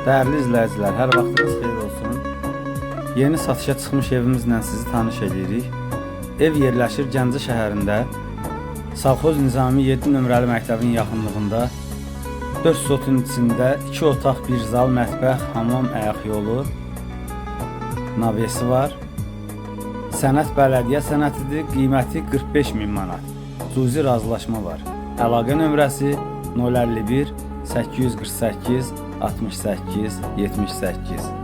Değerli izləyicilər, hər vaxtınız xeyir olsun. Yeni satışa çıxmış evimizlə sizi tanış edirik. Ev yerləşir Gəncə şəhərində, Savxoz Nizami 7 nömrəli məktəbin yaxınlığında. 4 sotun içində 2 otaq, 1 zal, mətbəx, hamam, ayaq yolu, navesi var. Sənəd bələdiyyə sənətidir, qiyməti 45.000 manat. Cüzi razılaşma var. Əlaqə nömrəsi 051 848 68 78.